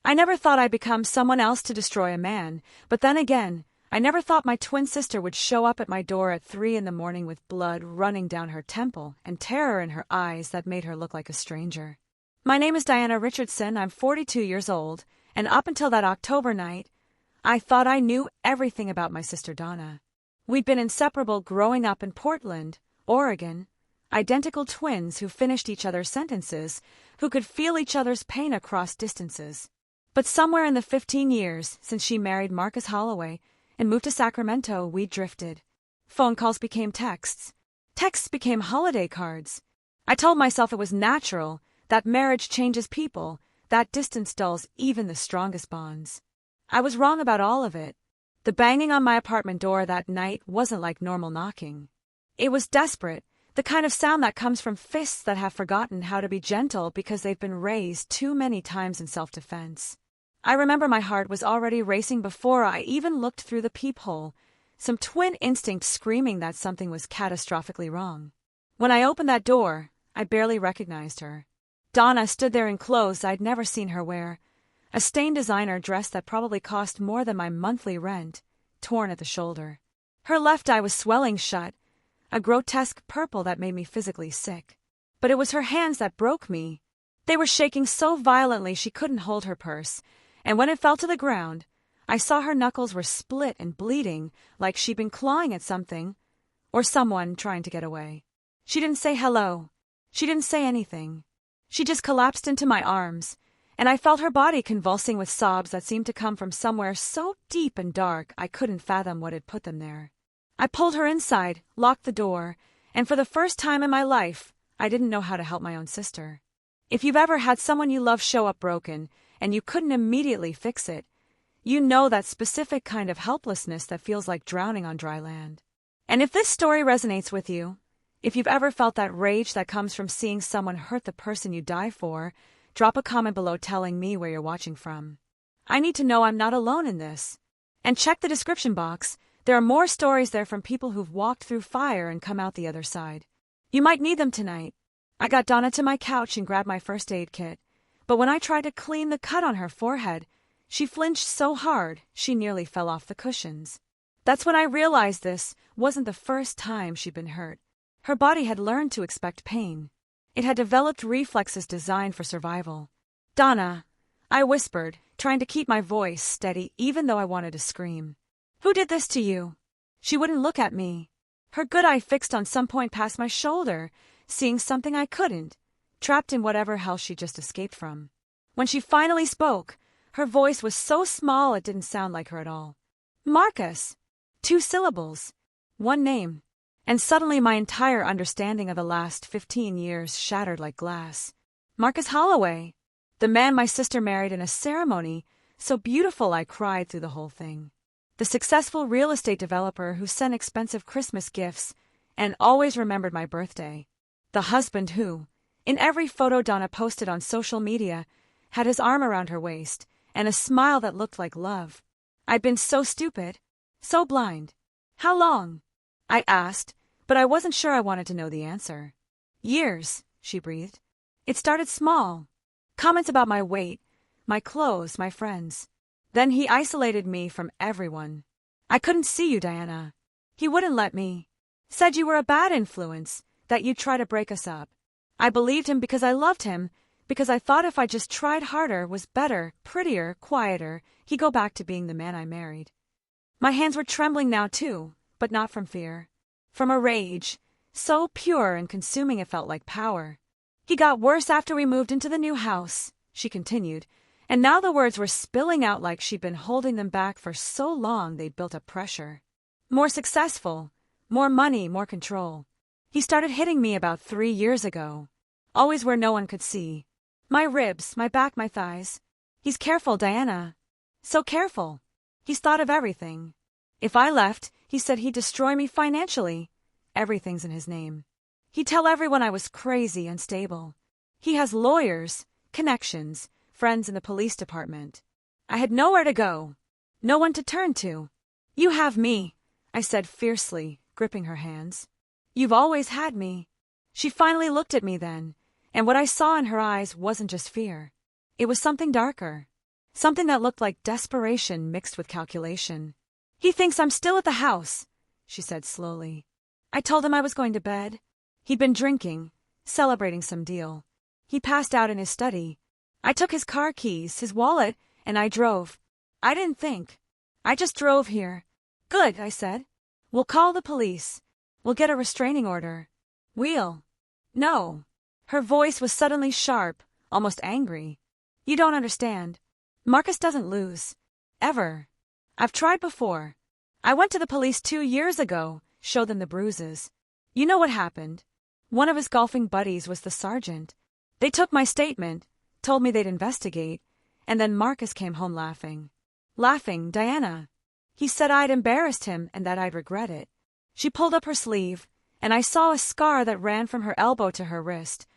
I never thought I'd become someone else to destroy a man, but then again, I never thought my twin sister would show up at my door at 3 in the morning with blood running down her temple and terror in her eyes that made her look like a stranger. My name is Diana Richardson, I'm 42 years old, and up until that October night, I thought I knew everything about my sister Donna. We'd been inseparable growing up in Portland, Oregon, identical twins who finished each other's sentences, who could feel each other's pain across distances. But somewhere in the 15 years since she married Marcus Holloway and moved to Sacramento, we drifted. Phone calls became texts. Texts became holiday cards. I told myself it was natural, that marriage changes people, that distance dulls even the strongest bonds. I was wrong about all of it. The banging on my apartment door that night wasn't like normal knocking. It was desperate, the kind of sound that comes from fists that have forgotten how to be gentle because they've been raised too many times in self-defense. I remember my heart was already racing before I even looked through the peephole, some twin instinct screaming that something was catastrophically wrong. When I opened that door, I barely recognized her. Donna stood there in clothes I'd never seen her wear, a stained designer dress that probably cost more than my monthly rent, torn at the shoulder. Her left eye was swelling shut, a grotesque purple that made me physically sick. But it was her hands that broke me. They were shaking so violently she couldn't hold her purse, and when it fell to the ground, I saw her knuckles were split and bleeding like she'd been clawing at something, or someone trying to get away. She didn't say hello. She didn't say anything. She just collapsed into my arms, and I felt her body convulsing with sobs that seemed to come from somewhere so deep and dark I couldn't fathom what had put them there. I pulled her inside, locked the door, and for the first time in my life, I didn't know how to help my own sister. If you've ever had someone you love show up broken, and you couldn't immediately fix it, you know that specific kind of helplessness that feels like drowning on dry land. And if this story resonates with you, if you've ever felt that rage that comes from seeing someone hurt the person you die for, drop a comment below telling me where you're watching from. I need to know I'm not alone in this. And check the description box. There are more stories there from people who've walked through fire and come out the other side. You might need them tonight. I got Donna to my couch and grabbed my first aid kit. But when I tried to clean the cut on her forehead, she flinched so hard she nearly fell off the cushions. That's when I realized this wasn't the first time she'd been hurt. Her body had learned to expect pain. It had developed reflexes designed for survival. "Donna," I whispered, trying to keep my voice steady even though I wanted to scream. "Who did this to you?" She wouldn't look at me. Her good eye fixed on some point past my shoulder, seeing something I couldn't, trapped in whatever hell she just escaped from. When she finally spoke, her voice was so small it didn't sound like her at all. "Marcus." 2 syllables. 1 name. And suddenly my entire understanding of the last 15 years shattered like glass. Marcus Holloway. The man my sister married in a ceremony, so beautiful I cried through the whole thing. The successful real estate developer who sent expensive Christmas gifts and always remembered my birthday. The husband who, in every photo Donna posted on social media, had his arm around her waist and a smile that looked like love. I'd been so stupid, so blind. "How long?" I asked, but I wasn't sure I wanted to know the answer. "Years," she breathed. "It started small. Comments about my weight, my clothes, my friends. Then he isolated me from everyone. I couldn't see you, Diana. He wouldn't let me. Said you were a bad influence, that you'd try to break us up. I believed him because I loved him, because I thought if I just tried harder, was better, prettier, quieter, he'd go back to being the man I married." My hands were trembling now too, but not from fear. From a rage, so pure and consuming it felt like power. "He got worse after we moved into the new house," she continued, and now the words were spilling out like she'd been holding them back for so long they'd built up pressure. "More successful, more money, more control. He started hitting me about 3 years ago. Always where no one could see. My ribs, my back, my thighs. He's careful, Diana. So careful. He's thought of everything. If I left, he said he'd destroy me financially. Everything's in his name. He'd tell everyone I was crazy, unstable. He has lawyers, connections, friends in the police department. I had nowhere to go, no one to turn to. You have me," I said fiercely, gripping her hands. "You've always had me." She finally looked at me then, and what I saw in her eyes wasn't just fear. It was something darker. something that looked like desperation mixed with calculation. "He thinks I'm still at the house," she said slowly. I told him I was going to bed. He'd been drinking, celebrating some deal. He passed out in his study. I took his car keys, his wallet, and I drove. I didn't think. I just drove here. "Good," I said. "We'll call the police. We'll get a restraining order." "We'll." "No." Her voice was suddenly sharp, almost angry. "You don't understand. Marcus doesn't lose. Ever. I've tried before. I went to the police 2 years ago, showed them the bruises. You know what happened. One of his golfing buddies was the sergeant. They took my statement, told me they'd investigate, and then Marcus came home laughing. Laughing, Diana. He said I'd embarrassed him and that I'd regret it." She pulled up her sleeve, and I saw a scar that ran from her elbow to her wrist,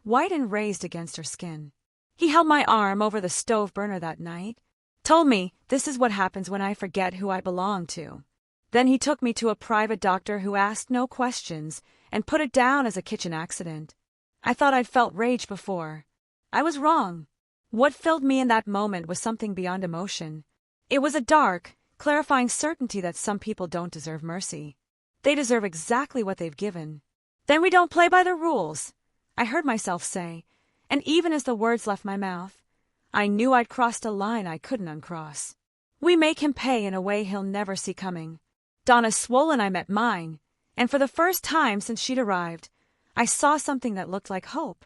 white and raised against her skin. "He held my arm over the stove burner that night, told me this is what happens when I forget who I belong to. Then he took me to a private doctor who asked no questions and put it down as a kitchen accident. I thought I'd felt rage before. I was wrong. What filled me in that moment was something beyond emotion. It was a dark, clarifying certainty that some people don't deserve mercy. They deserve exactly what they've given. "Then we don't play by the rules," I heard myself say, and even as the words left my mouth, I knew I'd crossed a line I couldn't uncross. "We make him pay in a way he'll never see coming." Donna's swollen eye met mine, and for the first time since she'd arrived, I saw something that looked like hope.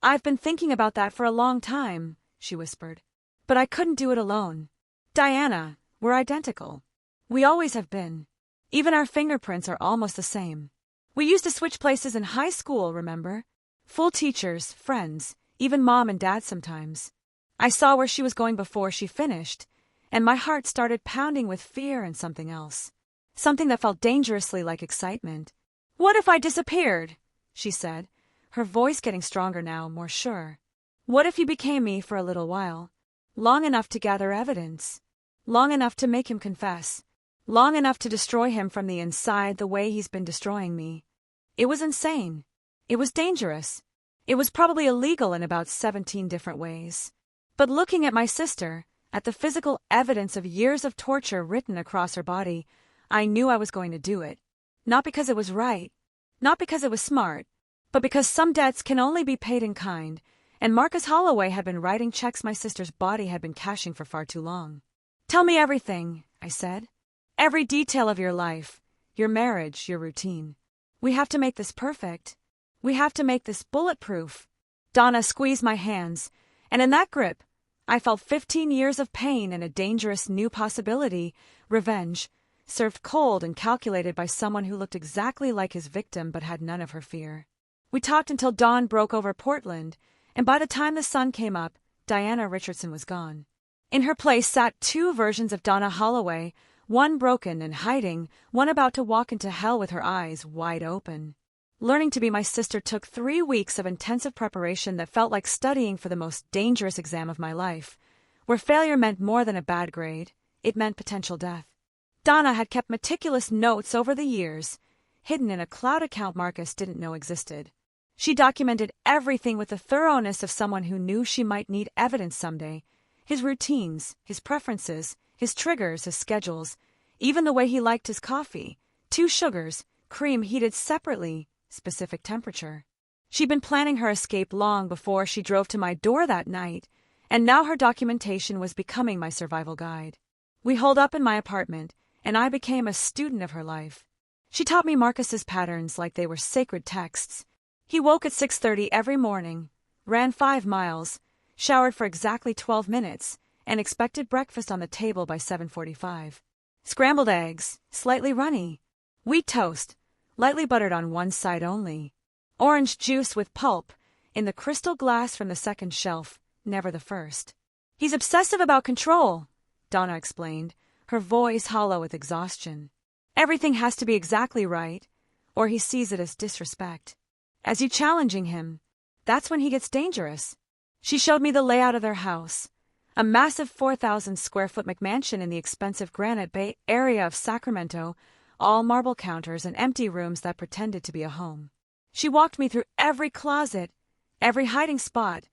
"I've been thinking about that for a long time," she whispered. "But I couldn't do it alone. Diana, we're identical. We always have been. Even our fingerprints are almost the same. We used to switch places in high school, remember? Full teachers, friends, even Mom and Dad sometimes." I saw where she was going before she finished, and my heart started pounding with fear and something else. Something that felt dangerously like excitement. "What if I disappeared?" she said, her voice getting stronger now, more sure. "What if you became me for a little while? Long enough to gather evidence. Long enough to make him confess. Long enough to destroy him from the inside the way he's been destroying me." It was insane. It was dangerous. It was probably illegal in about 17 different ways. But looking at my sister, at the physical evidence of years of torture written across her body, I knew I was going to do it. Not because it was right, not because it was smart, but because some debts can only be paid in kind, and Marcus Holloway had been writing checks my sister's body had been cashing for far too long. "Tell me everything," I said. "Every detail of your life, your marriage, your routine. We have to make this perfect. We have to make this bulletproof." Donna squeezed my hands, and in that grip, I felt 15 years of pain and a dangerous new possibility, revenge, served cold and calculated by someone who looked exactly like his victim but had none of her fear. We talked until dawn broke over Portland, and by the time the sun came up, Diana Richardson was gone. In her place sat 2 versions of Donna Holloway, one broken and hiding, one about to walk into hell with her eyes wide open. Learning to be my sister took 3 weeks of intensive preparation that felt like studying for the most dangerous exam of my life, where failure meant more than a bad grade, it meant potential death. Donna had kept meticulous notes over the years, hidden in a cloud account Marcus didn't know existed. She documented everything with the thoroughness of someone who knew she might need evidence someday. His routines, his preferences, his triggers, his schedules, even the way he liked his coffee. 2 sugars, cream heated separately, specific temperature. She'd been planning her escape long before she drove to my door that night, and now her documentation was becoming my survival guide. We holed up in my apartment, and I became a student of her life. She taught me Marcus's patterns like they were sacred texts. He woke at 6:30 every morning, ran 5 miles, showered for exactly 12 minutes, and expected breakfast on the table by 7:45. Scrambled eggs, slightly runny. Wheat toast, lightly buttered on one side only. Orange juice with pulp, in the crystal glass from the second shelf, never the first. "He's obsessive about control," Donna explained, her voice hollow with exhaustion. "Everything has to be exactly right, or he sees it as disrespect. As you challenging him, that's when he gets dangerous." She showed me the layout of their house, a massive 4,000-square-foot McMansion in the expensive Granite Bay area of Sacramento, all marble counters and empty rooms that pretended to be a home. She walked me through every closet, every hiding spot,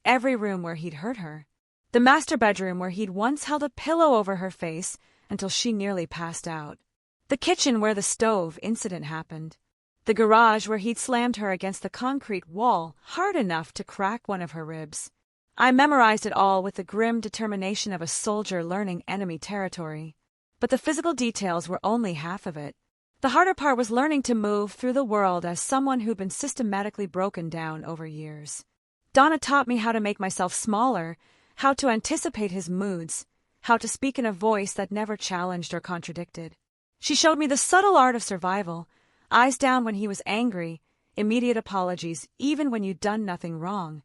every room where he'd hurt her. The master bedroom where he'd once held a pillow over her face until she nearly passed out. The kitchen where the stove incident happened. The garage where he'd slammed her against the concrete wall hard enough to crack one of her ribs. I memorized it all with the grim determination of a soldier learning enemy territory. But the physical details were only half of it. The harder part was learning to move through the world as someone who'd been systematically broken down over years. Donna taught me how to make myself smaller, how to anticipate his moods, how to speak in a voice that never challenged or contradicted. She showed me the subtle art of survival, eyes down when he was angry, immediate apologies even when you'd done nothing wrong,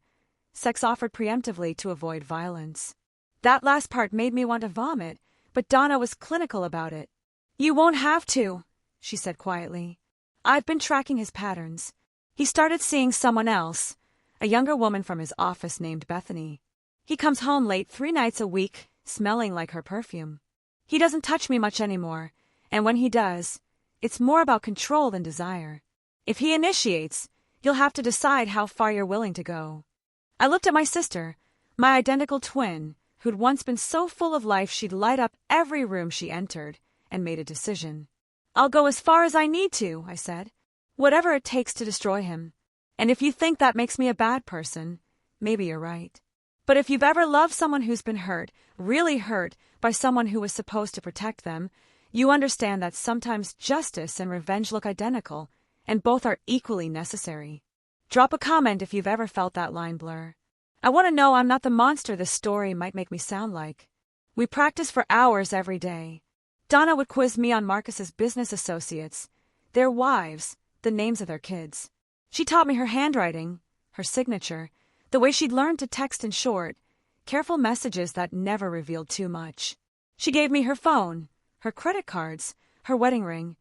sex offered preemptively to avoid violence. That last part made me want to vomit, but Donna was clinical about it. "You won't have to," she said quietly. "I've been tracking his patterns. He started seeing someone else, a younger woman from his office named Bethany. He comes home late 3 nights a week, smelling like her perfume. He doesn't touch me much anymore, and when he does, it's more about control than desire. If he initiates, you'll have to decide how far you're willing to go." I looked at my sister, my identical twin, who'd once been so full of life she'd light up every room she entered, and made a decision. "I'll go as far as I need to," I said. "Whatever it takes to destroy him. And if you think that makes me a bad person, maybe you're right. But if you've ever loved someone who's been hurt, really hurt, by someone who was supposed to protect them, you understand that sometimes justice and revenge look identical, and both are equally necessary. Drop a comment if you've ever felt that line blur. I want to know I'm not the monster this story might make me sound like." We practiced for hours every day. Donna would quiz me on Marcus's business associates, their wives, the names of their kids. She taught me her handwriting, her signature, the way she'd learned to text in short, careful messages that never revealed too much. She gave me her phone, her credit cards, her wedding ring,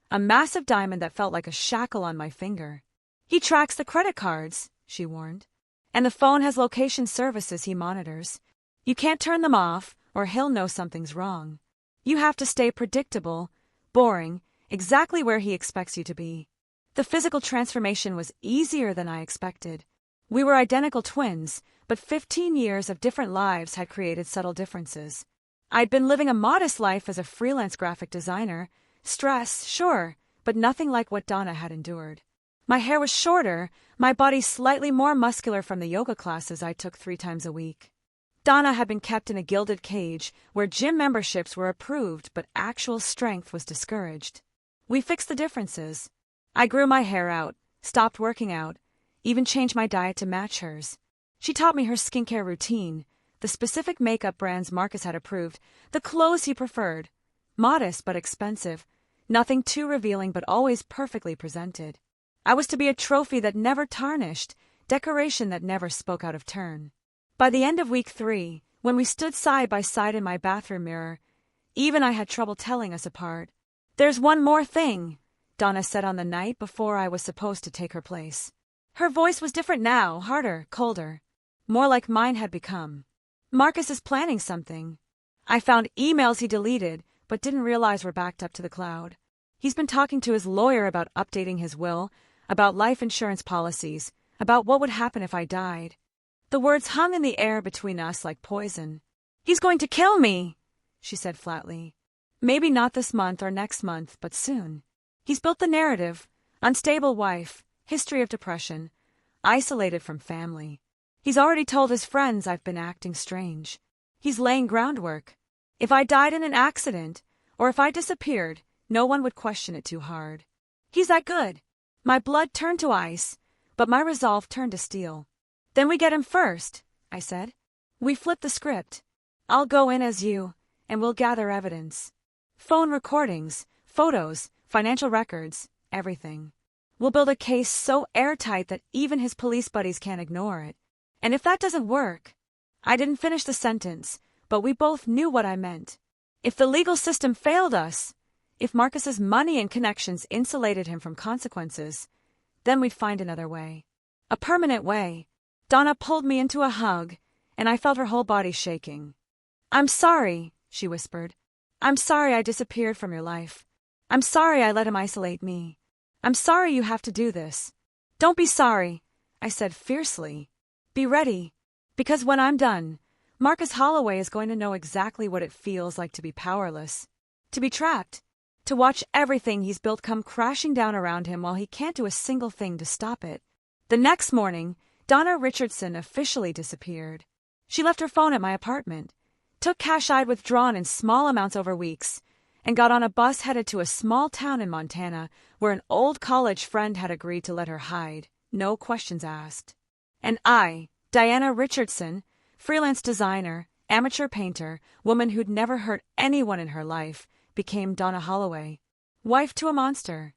a massive diamond that felt like a shackle on my finger. "He tracks the credit cards," she warned, "and the phone has location services he monitors. You can't turn them off, or he'll know something's wrong. You have to stay predictable, boring, exactly where he expects you to be." The physical transformation was easier than I expected. We were identical twins, but 15 years of different lives had created subtle differences. I'd been living a modest life as a freelance graphic designer. Stress, sure, but nothing like what Donna had endured. My hair was shorter, my body slightly more muscular from the yoga classes I took 3 times a week. Donna had been kept in a gilded cage where gym memberships were approved but actual strength was discouraged. We fixed the differences. I grew my hair out, stopped working out, even changed my diet to match hers. She taught me her skincare routine, the specific makeup brands Marcus had approved, the clothes he preferred. Modest but expensive, nothing too revealing but always perfectly presented. I was to be a trophy that never tarnished, decoration that never spoke out of turn. By the end of week 3, when we stood side by side in my bathroom mirror, even I had trouble telling us apart. "There's one more thing," Donna said on the night before I was supposed to take her place. Her voice was different now, harder, colder, more like mine had become. "Marcus is planning something. I found emails he deleted, but didn't realize were backed up to the cloud. He's been talking to his lawyer about updating his will, about life insurance policies, about what would happen if I died." The words hung in the air between us like poison. "He's going to kill me," she said flatly. "Maybe not this month or next month, but soon. He's built the narrative. Unstable wife, history of depression, isolated from family. He's already told his friends I've been acting strange. He's laying groundwork. If I died in an accident, or if I disappeared, no one would question it too hard. He's that good." My blood turned to ice, but my resolve turned to steel. "Then we get him first," I said. "We flip the script. I'll go in as you, and we'll gather evidence. Phone recordings, photos, financial records, everything. We'll build a case so airtight that even his police buddies can't ignore it. And if that doesn't work—" I didn't finish the sentence, but we both knew what I meant. "If the legal system failed us, if Marcus's money and connections insulated him from consequences, then we'd find another way. A permanent way." Donna pulled me into a hug, and I felt her whole body shaking. "I'm sorry," she whispered. "I'm sorry I disappeared from your life. I'm sorry I let him isolate me. I'm sorry you have to do this." "Don't be sorry," I said fiercely. "Be ready. Because when I'm done, Marcus Holloway is going to know exactly what it feels like to be powerless, to be trapped, to watch everything he's built come crashing down around him while he can't do a single thing to stop it. The next morning, Donna Richardson officially disappeared. She left her phone at my apartment, took cash I'd withdrawn in small amounts over weeks, and got on a bus headed to a small town in Montana where an old college friend had agreed to let her hide, no questions asked. And I, Diana Richardson, freelance designer, amateur painter, woman who'd never hurt anyone in her life, became Donna Holloway, wife to a monster,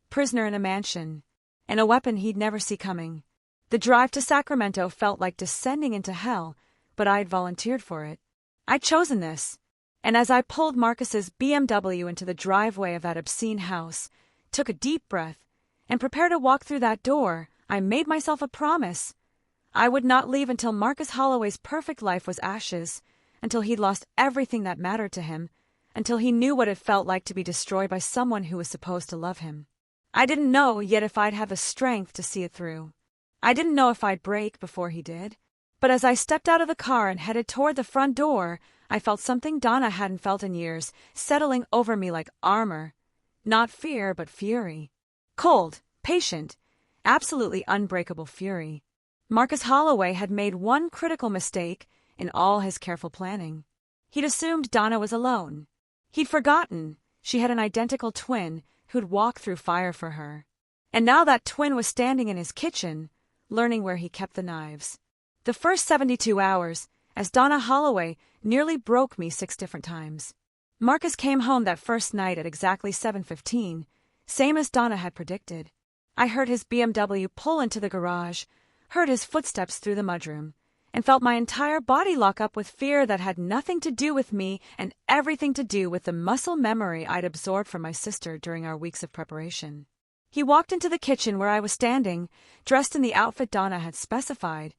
prisoner in a mansion, and a weapon he'd never see coming. The drive to Sacramento felt like descending into hell, but I'd volunteered for it. I'd chosen this, and as I pulled Marcus's BMW into the driveway of that obscene house, took a deep breath, and prepared to walk through that door, I made myself a promise. I would not leave until Marcus Holloway's perfect life was ashes, until he'd lost everything that mattered to him, until he knew what it felt like to be destroyed by someone who was supposed to love him. I didn't know yet if I'd have the strength to see it through. I didn't know if I'd break before he did. But as I stepped out of the car and headed toward the front door, I felt something Donna hadn't felt in years, settling over me like armor. Not fear, but fury. Cold, patient, absolutely unbreakable fury. Marcus Holloway had made one critical mistake in all his careful planning. He'd assumed Donna was alone. He'd forgotten she had an identical twin who'd walk through fire for her. And now that twin was standing in his kitchen, learning where he kept the knives. The first 72 hours, as Donna Holloway, nearly broke me 6 different times. Marcus came home that first night at exactly 7:15, same as Donna had predicted. I heard his BMW pull into the garage, heard his footsteps through the mudroom, and felt my entire body lock up with fear that had nothing to do with me and everything to do with the muscle memory I'd absorbed from my sister during our weeks of preparation. He walked into the kitchen where I was standing, dressed in the outfit Donna had specified,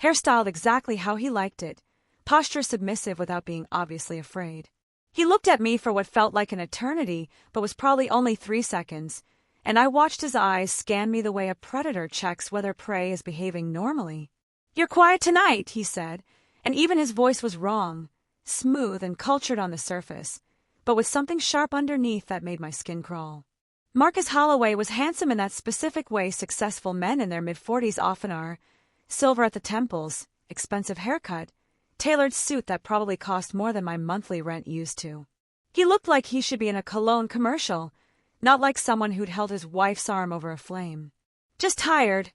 hairstyled exactly how he liked it, posture submissive without being obviously afraid. He looked at me for what felt like an eternity, but was probably only 3 seconds, and I watched his eyes scan me the way a predator checks whether prey is behaving normally. "You're quiet tonight," he said, and even his voice was wrong, smooth and cultured on the surface, but with something sharp underneath that made my skin crawl. Marcus Holloway was handsome in that specific way successful men in their mid-40s often are: silver at the temples, expensive haircut, tailored suit that probably cost more than my monthly rent used to. He looked like he should be in a cologne commercial, not like someone who'd held his wife's arm over a flame. "Just tired,"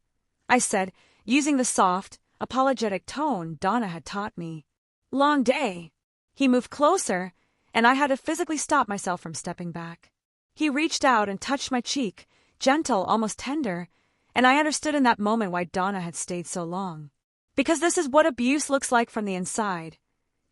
I said, using the soft, apologetic tone Donna had taught me. "Long day." He moved closer, and I had to physically stop myself from stepping back. He reached out and touched my cheek, gentle, almost tender, and I understood in that moment why Donna had stayed so long. Because this is what abuse looks like from the inside.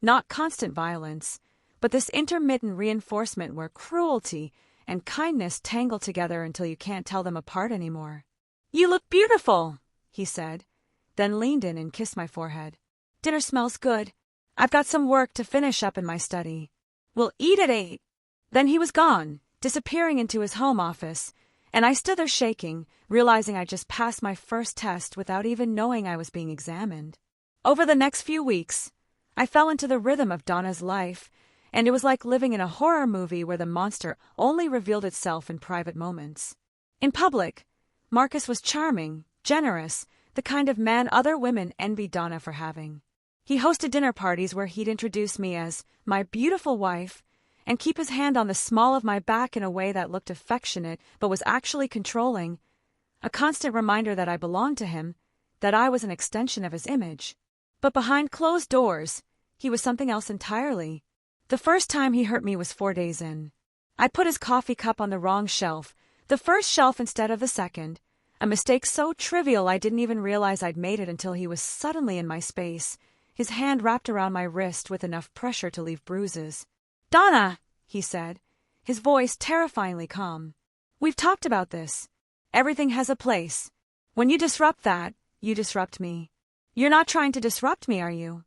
Not constant violence, but this intermittent reinforcement where cruelty and kindness tangle together until you can't tell them apart anymore. "You look beautiful," he said, then leaned in and kissed my forehead. "Dinner smells good. I've got some work to finish up in my study. We'll eat at 8. Then he was gone, disappearing into his home office, and I stood there shaking, realizing I just passed my first test without even knowing I was being examined. Over the next few weeks, I fell into the rhythm of Donna's life, and it was like living in a horror movie where the monster only revealed itself in private moments. In public, Marcus was charming, generous, the kind of man other women envied Donna for having. He hosted dinner parties where he'd introduce me as my beautiful wife and keep his hand on the small of my back in a way that looked affectionate but was actually controlling, a constant reminder that I belonged to him, that I was an extension of his image. But behind closed doors, he was something else entirely. The first time he hurt me was 4 days in. I put his coffee cup on the wrong shelf, the first shelf instead of the second, a mistake so trivial I didn't even realize I'd made it until he was suddenly in my space, his hand wrapped around my wrist with enough pressure to leave bruises. "Donna," he said, his voice terrifyingly calm. "We've talked about this. Everything has a place. When you disrupt that, you disrupt me. You're not trying to disrupt me, are you?"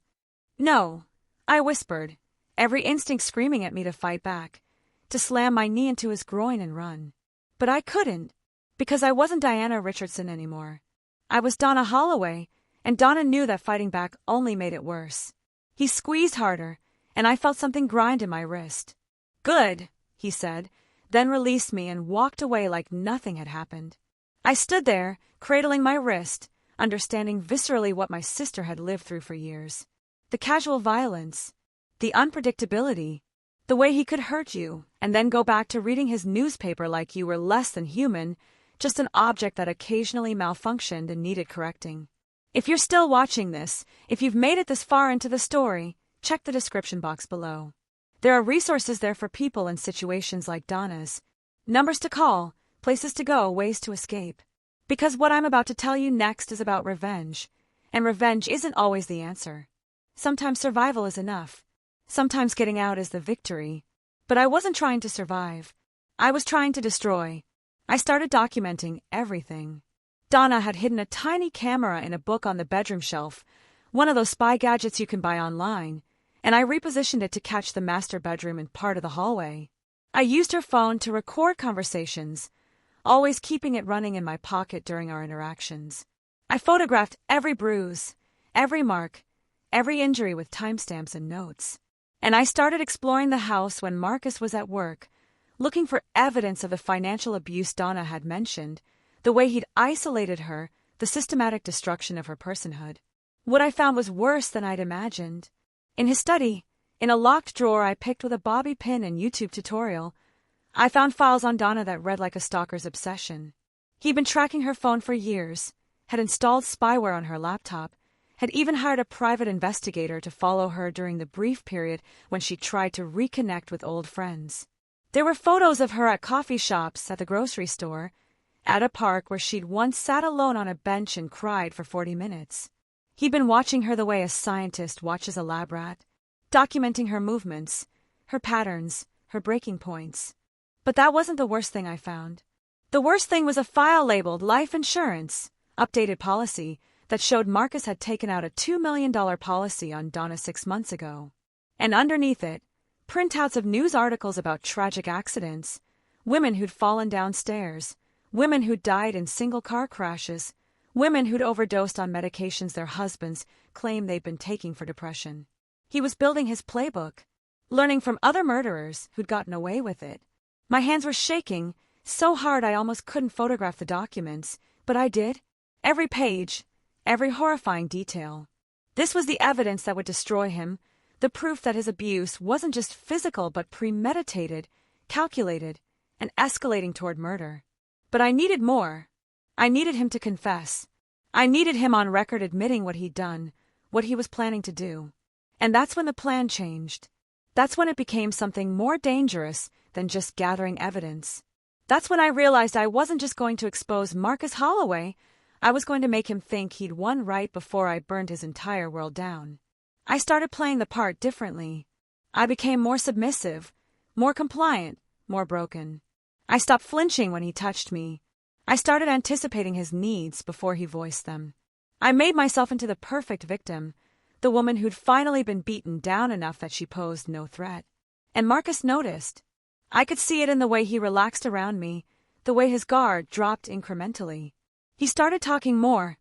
"No," I whispered, every instinct screaming at me to fight back, to slam my knee into his groin and run. But I couldn't, because I wasn't Diana Richardson anymore. I was Donna Holloway, and Donna knew that fighting back only made it worse. He squeezed harder, and I felt something grind in my wrist. "Good," he said, then released me and walked away like nothing had happened. I stood there, cradling my wrist, understanding viscerally what my sister had lived through for years. The casual violence, the unpredictability, the way he could hurt you and then go back to reading his newspaper like you were less than human, just an object that occasionally malfunctioned and needed correcting. If you're still watching this, if you've made it this far into the story, check the description box below. There are resources there for people in situations like Donna's. Numbers to call, places to go, ways to escape. Because what I'm about to tell you next is about revenge. And revenge isn't always the answer. Sometimes survival is enough. Sometimes getting out is the victory. But I wasn't trying to survive. I was trying to destroy. I started documenting everything. Donna had hidden a tiny camera in a book on the bedroom shelf, one of those spy gadgets you can buy online, and I repositioned it to catch the master bedroom and part of the hallway. I used her phone to record conversations, always keeping it running in my pocket during our interactions. I photographed every bruise, every mark, every injury with timestamps and notes. And I started exploring the house when Marcus was at work, looking for evidence of the financial abuse Donna had mentioned, the way he'd isolated her, the systematic destruction of her personhood. What I found was worse than I'd imagined. In his study, in a locked drawer I picked with a bobby pin and YouTube tutorial, I found files on Donna that read like a stalker's obsession. He'd been tracking her phone for years, had installed spyware on her laptop, had even hired a private investigator to follow her during the brief period when she tried to reconnect with old friends. There were photos of her at coffee shops, at the grocery store, at a park where she'd once sat alone on a bench and cried for 40 minutes. He'd been watching her the way a scientist watches a lab rat, documenting her movements, her patterns, her breaking points. But that wasn't the worst thing I found. The worst thing was a file labeled Life Insurance, updated policy, that showed Marcus had taken out a $2 million policy on Donna 6 months ago. And underneath it, printouts of news articles about tragic accidents, women who'd fallen downstairs, women who'd died in single car crashes, women who'd overdosed on medications their husbands claimed they'd been taking for depression. He was building his playbook, learning from other murderers who'd gotten away with it. My hands were shaking, so hard I almost couldn't photograph the documents, but I did. Every page, every horrifying detail. This was the evidence that would destroy him, the proof that his abuse wasn't just physical but premeditated, calculated, and escalating toward murder. But I needed more. I needed him to confess. I needed him on record admitting what he'd done, what he was planning to do. And that's when the plan changed. That's when it became something more dangerous than just gathering evidence. That's when I realized I wasn't just going to expose Marcus Holloway, I was going to make him think he'd won right before I burned his entire world down. I started playing the part differently. I became more submissive, more compliant, more broken. I stopped flinching when he touched me. I started anticipating his needs before he voiced them. I made myself into the perfect victim, the woman who'd finally been beaten down enough that she posed no threat. And Marcus noticed. I could see it in the way he relaxed around me, the way his guard dropped incrementally. He started talking more,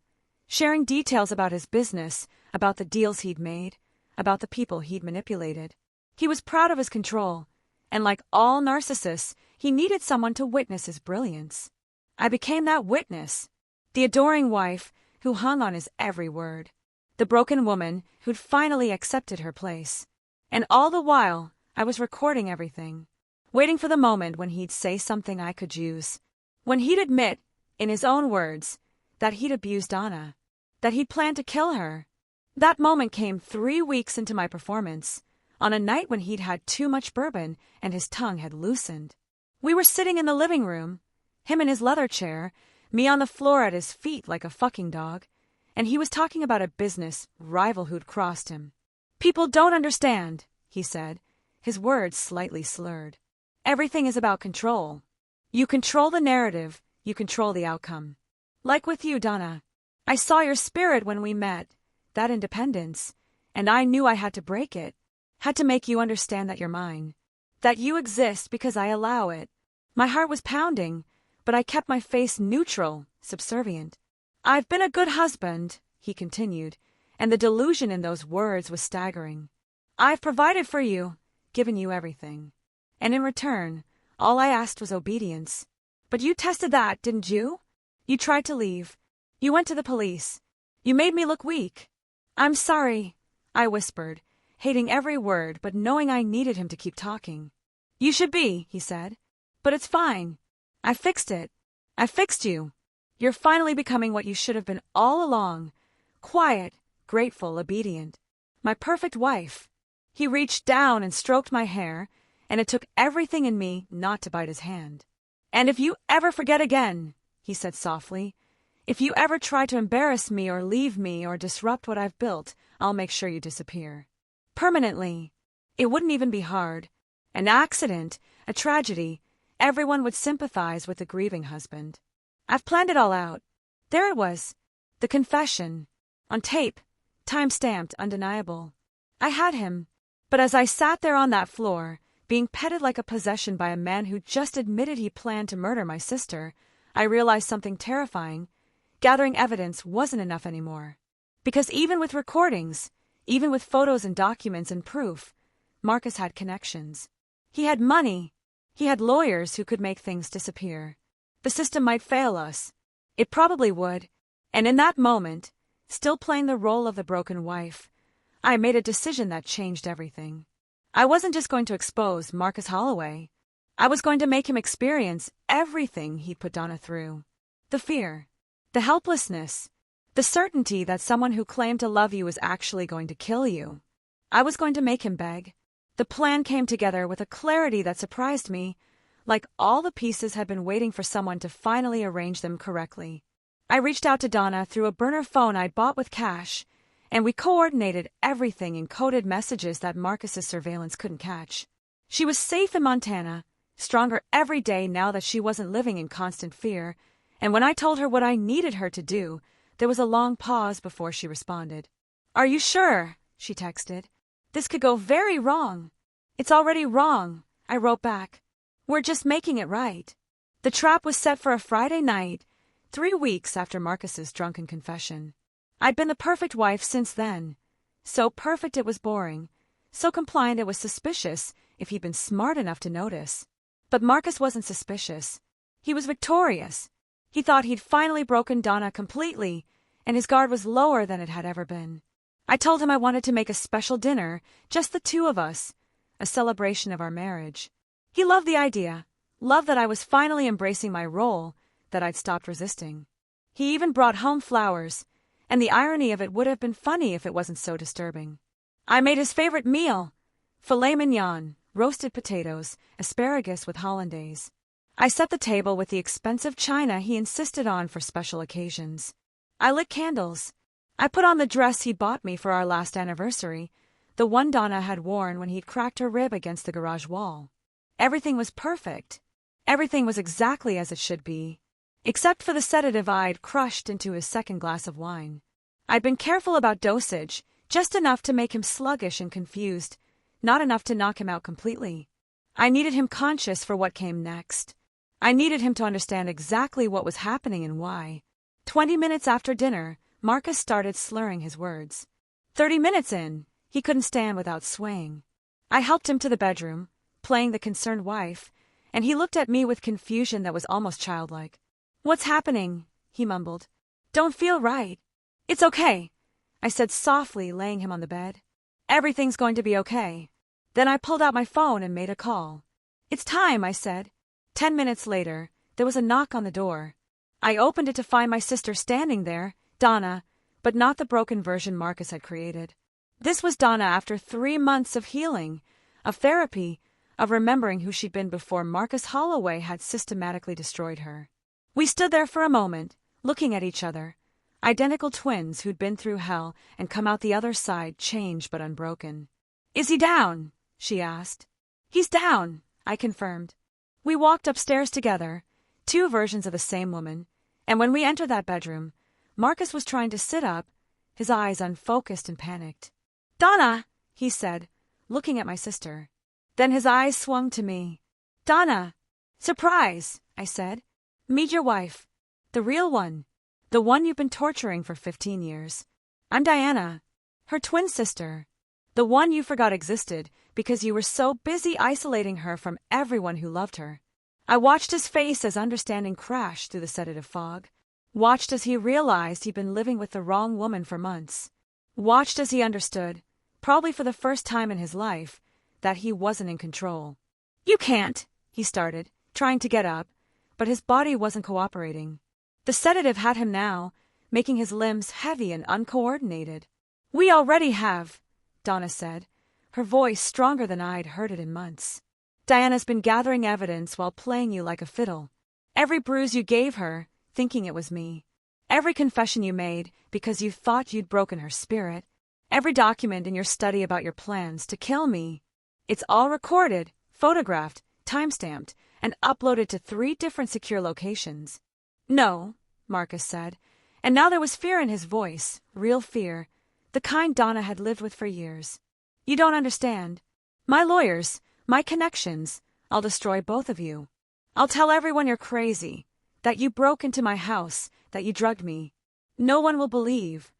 sharing details about his business, about the deals he'd made, about the people he'd manipulated. He was proud of his control, and like all narcissists, he needed someone to witness his brilliance. I became that witness, the adoring wife who hung on his every word, the broken woman who'd finally accepted her place. And all the while, I was recording everything, waiting for the moment when he'd say something I could use, when he'd admit, in his own words, that he'd abused Donna, that he'd planned to kill her. That moment came 3 weeks into my performance, on a night when he'd had too much bourbon and his tongue had loosened. We were sitting in the living room, him in his leather chair, me on the floor at his feet like a fucking dog, and he was talking about a business rival who'd crossed him. "People don't understand," he said, his words slightly slurred. "Everything is about control. You control the narrative, you control the outcome. Like with you, Donna. I saw your spirit when we met, that independence, and I knew I had to break it, had to make you understand that you're mine, that you exist because I allow it. My heart was pounding, but I kept my face neutral, subservient. I've been a good husband," he continued, and the delusion in those words was staggering. "I've provided for you, given you everything. And in return, all I asked was obedience. But you tested that, didn't you? You tried to leave. You went to the police. You made me look weak." "I'm sorry," I whispered, hating every word but knowing I needed him to keep talking. "You should be," he said. "But it's fine. I fixed it. I fixed you. You're finally becoming what you should have been all along. Quiet, grateful, obedient. My perfect wife." He reached down and stroked my hair, and it took everything in me not to bite his hand. "And if you ever forget again," he said softly, "if you ever try to embarrass me or leave me or disrupt what I've built, I'll make sure you disappear. Permanently. It wouldn't even be hard. An accident, a tragedy, everyone would sympathize with the grieving husband. I've planned it all out." There it was. The confession. On tape. Time-stamped, undeniable. I had him. But as I sat there on that floor, being petted like a possession by a man who just admitted he planned to murder my sister, I realized something terrifying. Gathering evidence wasn't enough anymore. Because even with recordings, even with photos and documents and proof, Marcus had connections. He had money. He had lawyers who could make things disappear. The system might fail us. It probably would. And in that moment, still playing the role of the broken wife, I made a decision that changed everything. I wasn't just going to expose Marcus Holloway. I was going to make him experience everything he put Donna through. The fear, the helplessness, the certainty that someone who claimed to love you was actually going to kill you. I was going to make him beg. The plan came together with a clarity that surprised me, like all the pieces had been waiting for someone to finally arrange them correctly. I reached out to Donna through a burner phone I'd bought with cash, and we coordinated everything in coded messages that Marcus's surveillance couldn't catch. She was safe in Montana, stronger every day now that she wasn't living in constant fear, and when I told her what I needed her to do, there was a long pause before she responded. "Are you sure?" she texted. "This could go very wrong." "It's already wrong," I wrote back. "We're just making it right." The trap was set for a Friday night, 3 weeks after Marcus's drunken confession. I'd been the perfect wife since then. So perfect it was boring. So compliant it was suspicious if he'd been smart enough to notice. But Marcus wasn't suspicious. He was victorious. He thought he'd finally broken Donna completely, and his guard was lower than it had ever been. I told him I wanted to make a special dinner, just the two of us, a celebration of our marriage. He loved the idea, loved that I was finally embracing my role, that I'd stopped resisting. He even brought home flowers, and the irony of it would have been funny if it wasn't so disturbing. I made his favorite meal, filet mignon, roasted potatoes, asparagus with hollandaise. I set the table with the expensive china he insisted on for special occasions. I lit candles. I put on the dress he'd bought me for our last anniversary, the one Donna had worn when he'd cracked her rib against the garage wall. Everything was perfect. Everything was exactly as it should be, except for the sedative I'd crushed into his second glass of wine. I'd been careful about dosage, just enough to make him sluggish and confused, not enough to knock him out completely. I needed him conscious for what came next. I needed him to understand exactly what was happening and why. 20 minutes after dinner, Marcus started slurring his words. 30 minutes in, he couldn't stand without swaying. I helped him to the bedroom, playing the concerned wife, and he looked at me with confusion that was almost childlike. "What's happening?" he mumbled. "Don't feel right." "It's okay," I said softly, laying him on the bed. "Everything's going to be okay." Then I pulled out my phone and made a call. "It's time," I said. 10 minutes later, there was a knock on the door. I opened it to find my sister standing there, Donna, but not the broken version Marcus had created. This was Donna after 3 months of healing, of therapy, of remembering who she'd been before Marcus Holloway had systematically destroyed her. We stood there for a moment, looking at each other, identical twins who'd been through hell and come out the other side changed but unbroken. "Is he down?" she asked. "He's down," I confirmed. We walked upstairs together, 2 versions of the same woman, and when we entered that bedroom, Marcus was trying to sit up, his eyes unfocused and panicked. "Donna," he said, looking at my sister. Then his eyes swung to me. "Donna." "Surprise," I said. "Meet your wife. The real one. The one you've been torturing for 15 years. I'm Diana, Her twin sister. The one you forgot existed because you were so busy isolating her from everyone who loved her. I watched his face as understanding crashed through the sedative fog. Watched as he realized he'd been living with the wrong woman for months. Watched as he understood, probably for the first time in his life, that he wasn't in control. "You can't," he started, trying to get up, but his body wasn't cooperating. The sedative had him now, making his limbs heavy and uncoordinated. "We already have," Donna said, her voice stronger than I'd heard it in months. "Diana's been gathering evidence while playing you like a fiddle. Every bruise you gave her, thinking it was me. Every confession you made because you thought you'd broken her spirit. Every document in your study about your plans to kill me. It's all recorded, photographed, timestamped, and uploaded to 3 different secure locations." "No," Marcus said, and now there was fear in his voice, real fear, the kind Donna had lived with for years. "You don't understand. My lawyers, my connections, I'll destroy both of you. I'll tell everyone you're crazy, that you broke into my house, that you drugged me. No one will believe."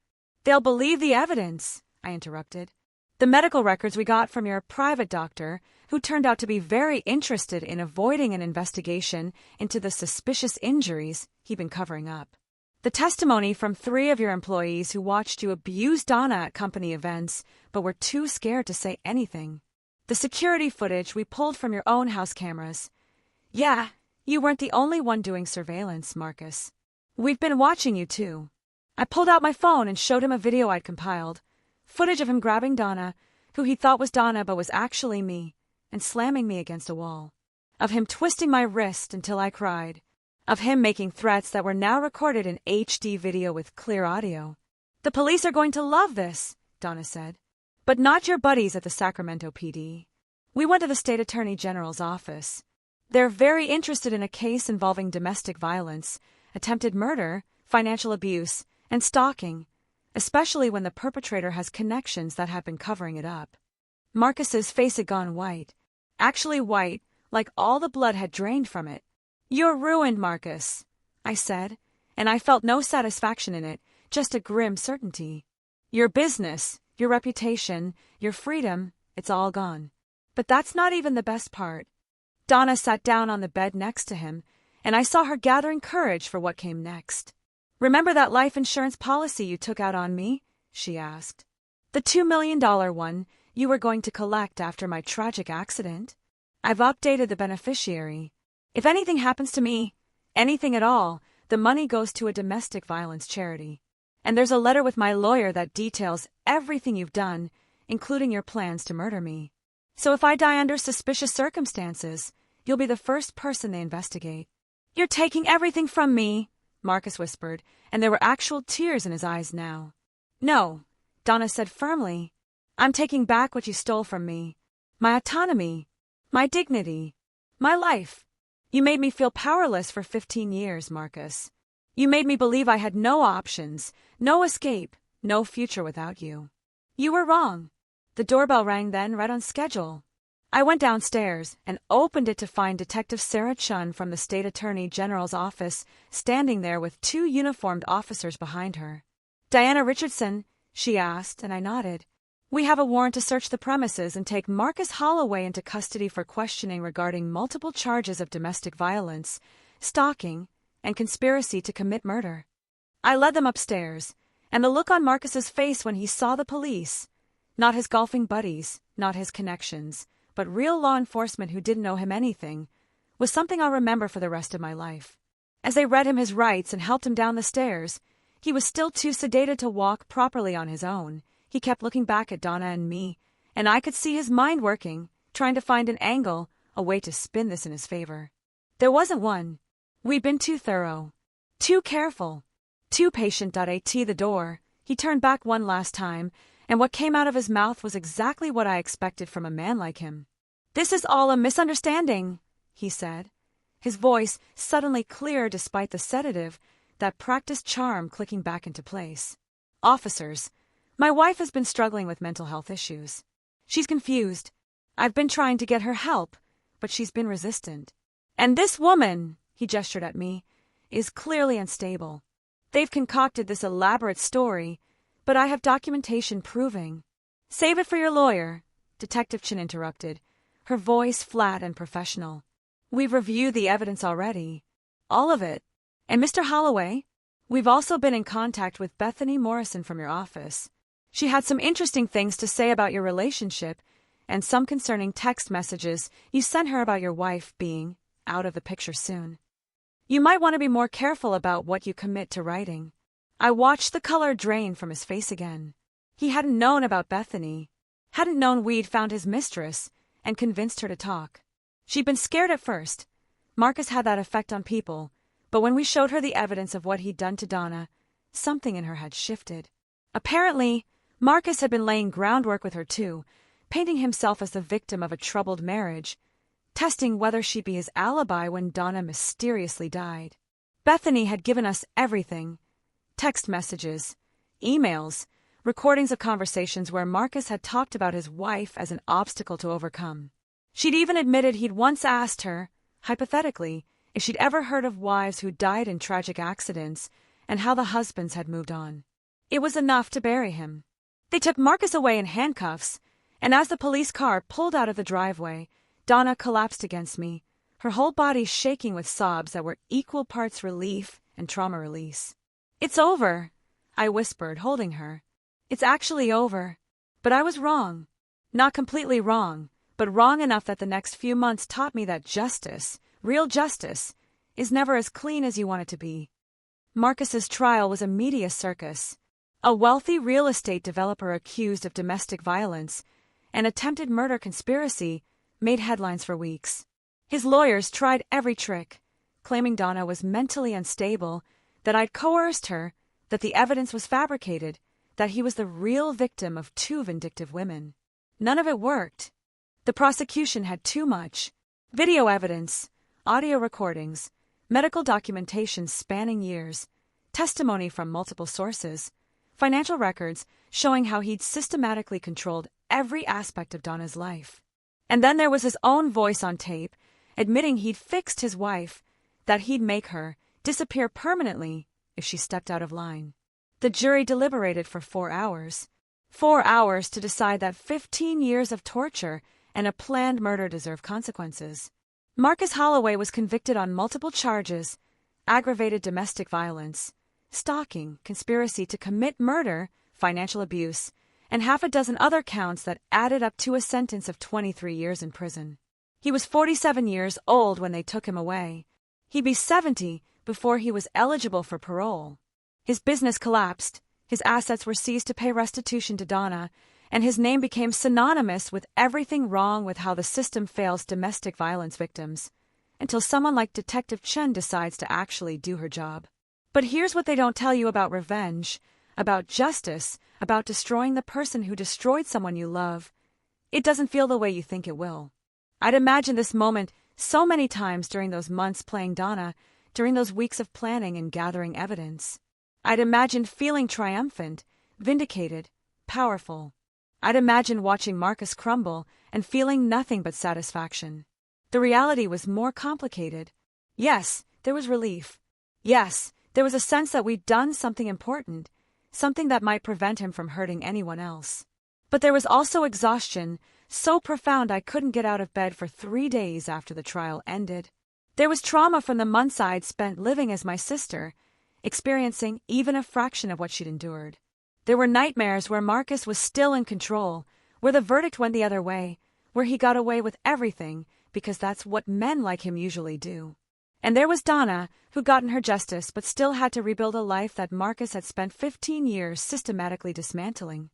"They'll believe the evidence," I interrupted. "The medical records we got from your private doctor, who turned out to be very interested in avoiding an investigation into the suspicious injuries he'd been covering up. The testimony from 3 of your employees who watched you abuse Donna at company events but were too scared to say anything. The security footage we pulled from your own house cameras. Yeah, you weren't the only one doing surveillance, Marcus. We've been watching you too." I pulled out my phone and showed him a video I'd compiled. Footage of him grabbing Donna, who he thought was Donna but was actually me, and slamming me against a wall. Of him twisting my wrist until I cried. Of him making threats that were now recorded in HD video with clear audio. "The police are going to love this," Donna said. "But not your buddies at the Sacramento PD. We went to the state attorney general's office. They're very interested in a case involving domestic violence, attempted murder, financial abuse, and stalking, especially when the perpetrator has connections that have been covering it up." Marcus's face had gone white. Actually white, like all the blood had drained from it. "You're ruined, Marcus," I said, and I felt no satisfaction in it, just a grim certainty. "Your business, your reputation, your freedom, it's all gone. But that's not even the best part." Donna sat down on the bed next to him, and I saw her gathering courage for what came next. "Remember that life insurance policy you took out on me?" she asked. "The $2 million one you were going to collect after my tragic accident? I've updated the beneficiary. If anything happens to me, anything at all, the money goes to a domestic violence charity. And there's a letter with my lawyer that details everything you've done, including your plans to murder me. So if I die under suspicious circumstances, you'll be the first person they investigate." "You're taking everything from me," Marcus whispered, and there were actual tears in his eyes now. "No," Donna said firmly. "I'm taking back what you stole from me. My autonomy, my dignity, my life. You made me feel powerless for 15 years, Marcus. You made me believe I had no options, no escape, no future without you. You were wrong." The doorbell rang then, right on schedule. I went downstairs and opened it to find Detective Sarah Chun from the State Attorney General's office standing there with 2 uniformed officers behind her. "Diana Richardson?" she asked, and I nodded. "We have a warrant to search the premises and take Marcus Holloway into custody for questioning regarding multiple charges of domestic violence, stalking, and conspiracy to commit murder." I led them upstairs, and the look on Marcus's face when he saw the police, not his golfing buddies, not his connections, but real law enforcement who didn't owe him anything, was something I'll remember for the rest of my life. As they read him his rights and helped him down the stairs, he was still too sedated to walk properly on his own. He kept looking back at Donna and me, and I could see his mind working, trying to find an angle, a way to spin this in his favor. There wasn't one. We'd been too thorough, too careful, too patient. At the door, he turned back one last time, and what came out of his mouth was exactly what I expected from a man like him. "This is all a misunderstanding," he said, his voice suddenly clear despite the sedative, that practiced charm clicking back into place. "Officers, my wife has been struggling with mental health issues. She's confused. I've been trying to get her help, but she's been resistant. And this woman," he gestured at me, "is clearly unstable. They've concocted this elaborate story, But I have documentation proving. Save it for your lawyer, Detective Chin interrupted, her voice flat and professional. We've reviewed the evidence already. All of it. And Mr. Holloway, we've also been in contact with Bethany Morrison from your office. She had some interesting things to say about your relationship and some concerning text messages you sent her about your wife being out of the picture soon. You might want to be more careful about what you commit to writing. I watched the color drain from his face again. He hadn't known about Bethany, hadn't known we'd found his mistress, and convinced her to talk. She'd been scared at first. Marcus had that effect on people, but when we showed her the evidence of what he'd done to Donna, something in her had shifted. Apparently, Marcus had been laying groundwork with her too, painting himself as the victim of a troubled marriage, testing whether she'd be his alibi when Donna mysteriously died. Bethany had given us everything: text messages, emails, recordings of conversations where Marcus had talked about his wife as an obstacle to overcome. She'd even admitted he'd once asked her, hypothetically, if she'd ever heard of wives who died in tragic accidents and how the husbands had moved on. It was enough to bury him. They took Marcus away in handcuffs, and as the police car pulled out of the driveway, Donna collapsed against me, her whole body shaking with sobs that were equal parts relief and trauma release. "It's over," I whispered, holding her. "It's actually over. But I was wrong. Not completely wrong, but wrong enough that the next few months taught me that justice, real justice, is never as clean as you want it to be." Marcus's trial was a media circus. A wealthy real estate developer accused of domestic violence and attempted murder conspiracy made headlines for weeks. His lawyers tried every trick, claiming Donna was mentally unstable, that I'd coerced her, that the evidence was fabricated, that he was the real victim of two vindictive women. None of it worked. The prosecution had too much: video evidence, audio recordings, medical documentation spanning years, testimony from multiple sources, financial records showing how he'd systematically controlled every aspect of Donna's life. And then there was his own voice on tape, admitting he'd fixed his wife, that he'd make her disappear permanently if she stepped out of line. The jury deliberated for 4 hours. 4 hours to decide that 15 years of torture and a planned murder deserve consequences. Marcus Holloway was convicted on multiple charges: aggravated domestic violence, stalking, conspiracy to commit murder, financial abuse, and half a dozen other counts that added up to a sentence of 23 years in prison. He was 47 years old when they took him away. He'd be 70 before he was eligible for parole. His business collapsed, his assets were seized to pay restitution to Donna, and his name became synonymous with everything wrong with how the system fails domestic violence victims, until someone like Detective Chen decides to actually do her job. But here's what they don't tell you about revenge, about justice, about destroying the person who destroyed someone you love. It doesn't feel the way you think it will. I'd imagined this moment so many times during those months playing Donna, during those weeks of planning and gathering evidence. I'd imagined feeling triumphant, vindicated, powerful. I'd imagined watching Marcus crumble and feeling nothing but satisfaction. The reality was more complicated. Yes, there was relief. Yes, there was a sense that we'd done something important, something that might prevent him from hurting anyone else. But there was also exhaustion, so profound I couldn't get out of bed for 3 days after the trial ended. There was trauma from the months I'd spent living as my sister, experiencing even a fraction of what she'd endured. There were nightmares where Marcus was still in control, where the verdict went the other way, where he got away with everything because that's what men like him usually do. And there was Donna, who'd gotten her justice but still had to rebuild a life that Marcus had spent 15 years systematically dismantling.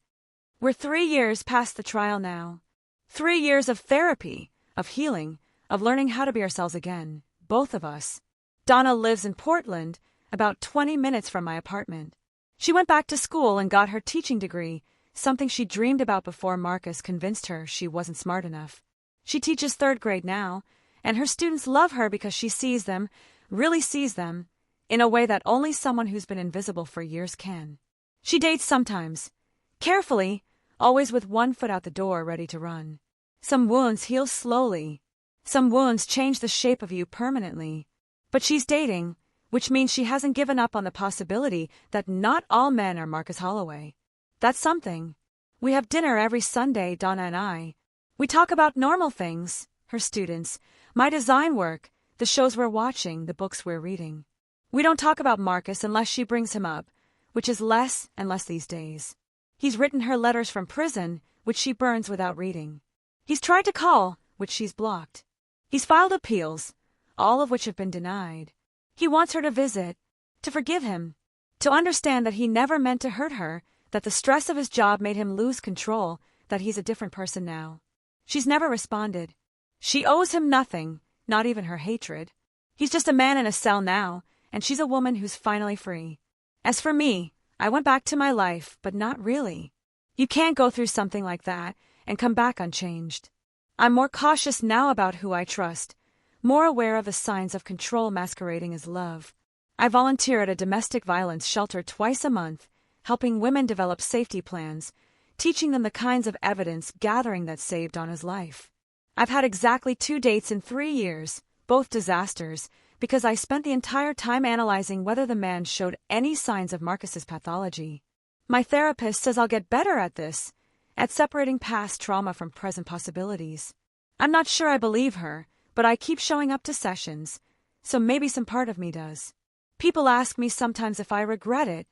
We're 3 years past the trial now. 3 years of therapy, of healing, of learning how to be ourselves again, both of us. Donna lives in Portland, about 20 minutes from my apartment. She went back to school and got her teaching degree, something she dreamed about before Marcus convinced her she wasn't smart enough. She teaches 3rd grade now, and her students love her because she sees them, really sees them, in a way that only someone who's been invisible for years can. She dates sometimes, carefully, always with one foot out the door ready to run. Some wounds heal slowly. Some wounds change the shape of you permanently. But she's dating, which means she hasn't given up on the possibility that not all men are Marcus Holloway. That's something. We have dinner every Sunday, Donna and I. We talk about normal things, her students, my design work, the shows we're watching, the books we're reading. We don't talk about Marcus unless she brings him up, which is less and less these days. He's written her letters from prison, which she burns without reading. He's tried to call, which she's blocked. He's filed appeals, all of which have been denied. He wants her to visit, to forgive him, to understand that he never meant to hurt her, that the stress of his job made him lose control, that he's a different person now. She's never responded. She owes him nothing, not even her hatred. He's just a man in a cell now, and she's a woman who's finally free. As for me, I went back to my life, but not really. You can't go through something like that and come back unchanged. I'm more cautious now about who I trust, more aware of the signs of control masquerading as love. I volunteer at a domestic violence shelter twice a month, helping women develop safety plans, teaching them the kinds of evidence gathering that saved Donna's life. I've had exactly 2 dates in 3 years, both disasters, because I spent the entire time analyzing whether the man showed any signs of Marcus's pathology. My therapist says I'll get better at this, at separating past trauma from present possibilities. I'm not sure I believe her, but I keep showing up to sessions, so maybe some part of me does. People ask me sometimes if I regret it,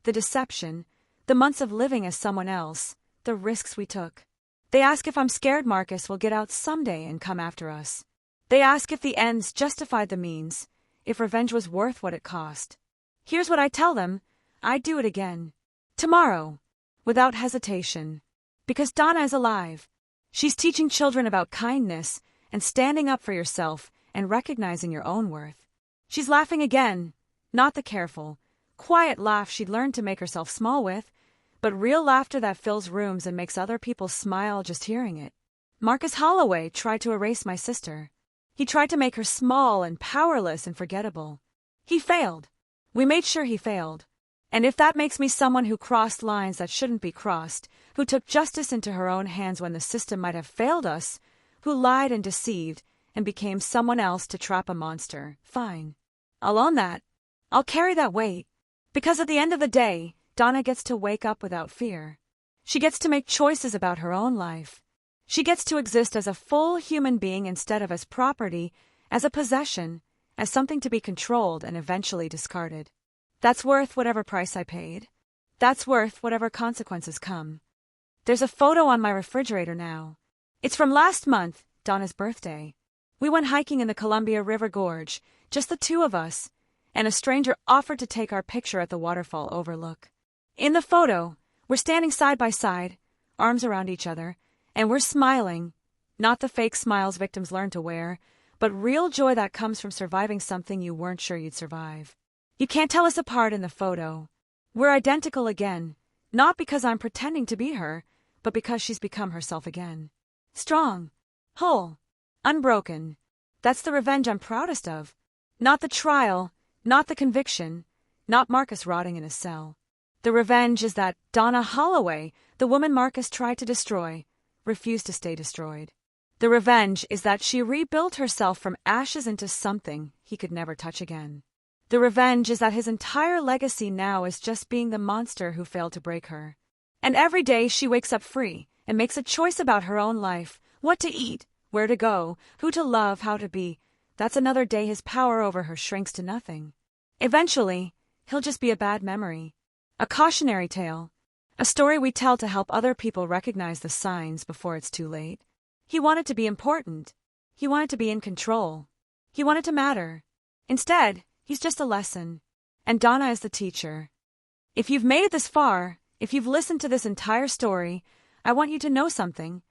the deception, the months of living as someone else, the risks we took. They ask if I'm scared Marcus will get out someday and come after us. They ask if the ends justified the means, if revenge was worth what it cost. Here's what I tell them: I'd do it again. Tomorrow, without hesitation. Because Donna is alive. She's teaching children about kindness and standing up for yourself and recognizing your own worth. She's laughing again, not the careful, quiet laugh she'd learned to make herself small with, but real laughter that fills rooms and makes other people smile just hearing it. Marcus Holloway tried to erase my sister. He tried to make her small and powerless and forgettable. He failed. We made sure he failed. And if that makes me someone who crossed lines that shouldn't be crossed, who took justice into her own hands when the system might have failed us, who lied and deceived and became someone else to trap a monster, fine. I'll own that. I'll carry that weight. Because at the end of the day, Donna gets to wake up without fear. She gets to make choices about her own life. She gets to exist as a full human being instead of as property, as a possession, as something to be controlled and eventually discarded. That's worth whatever price I paid. That's worth whatever consequences come. There's a photo on my refrigerator now. It's from last month, Donna's birthday. We went hiking in the Columbia River Gorge, just the two of us, and a stranger offered to take our picture at the waterfall overlook. In the photo, we're standing side by side, arms around each other, and we're smiling, not the fake smiles victims learn to wear, but real joy that comes from surviving something you weren't sure you'd survive. You can't tell us apart in the photo. We're identical again, not because I'm pretending to be her, but because she's become herself again. Strong, whole, unbroken. That's the revenge I'm proudest of. Not the trial, not the conviction, not Marcus rotting in a cell. The revenge is that Donna Holloway, the woman Marcus tried to destroy, refused to stay destroyed. The revenge is that she rebuilt herself from ashes into something he could never touch again. The revenge is that his entire legacy now is just being the monster who failed to break her. And every day she wakes up free and makes a choice about her own life, what to eat, where to go, who to love, how to be. That's another day his power over her shrinks to nothing. Eventually, he'll just be a bad memory. A cautionary tale. A story we tell to help other people recognize the signs before it's too late. He wanted to be important. He wanted to be in control. He wanted to matter. Instead, he's just a lesson. And Donna is the teacher. If you've made it this far, if you've listened to this entire story, I want you to know something.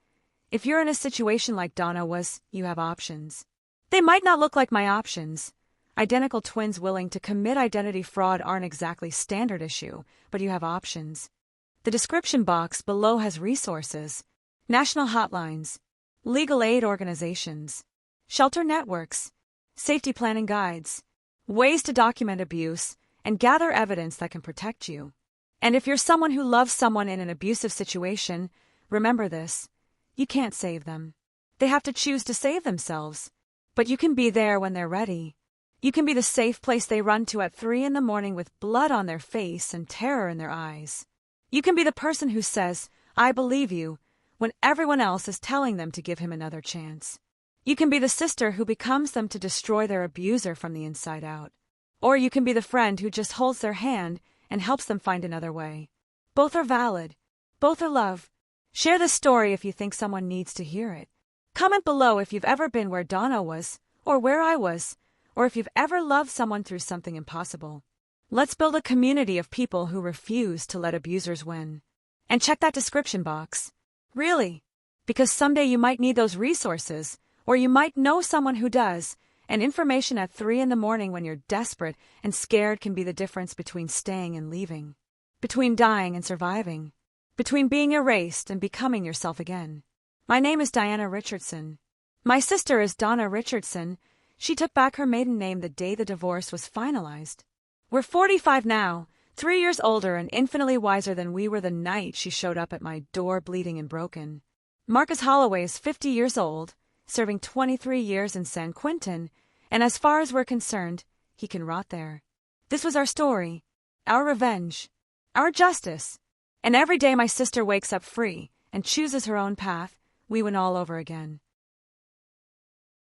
If you're in a situation like Donna was, you have options. They might not look like my options. Identical twins willing to commit identity fraud aren't exactly standard issue, but you have options. The description box below has resources, national hotlines, legal aid organizations, shelter networks, safety planning guides, ways to document abuse, and gather evidence that can protect you. And if you're someone who loves someone in an abusive situation, remember this: you can't save them. They have to choose to save themselves. But you can be there when they're ready. You can be the safe place they run to at 3 a.m. with blood on their face and terror in their eyes. You can be the person who says, "I believe you," when everyone else is telling them to give him another chance. You can be the sister who becomes them to destroy their abuser from the inside out. Or you can be the friend who just holds their hand and helps them find another way. Both are valid. Both are love. Share this story if you think someone needs to hear it. Comment below if you've ever been where Donna was, or where I was, or if you've ever loved someone through something impossible. Let's build a community of people who refuse to let abusers win. And check that description box. Really. Because someday you might need those resources, or you might know someone who does, and information at 3 in the morning when you're desperate and scared can be the difference between staying and leaving, between dying and surviving, between being erased and becoming yourself again. My name is Diana Richardson. My sister is Donna Richardson. She took back her maiden name the day the divorce was finalized. We're 45 now, 3 years older and infinitely wiser than we were the night she showed up at my door bleeding and broken. Marcus Holloway is 50 years old, serving 23 years in San Quentin, and as far as we're concerned, he can rot there. This was our story, our revenge, our justice, and every day my sister wakes up free and chooses her own path, we win all over again.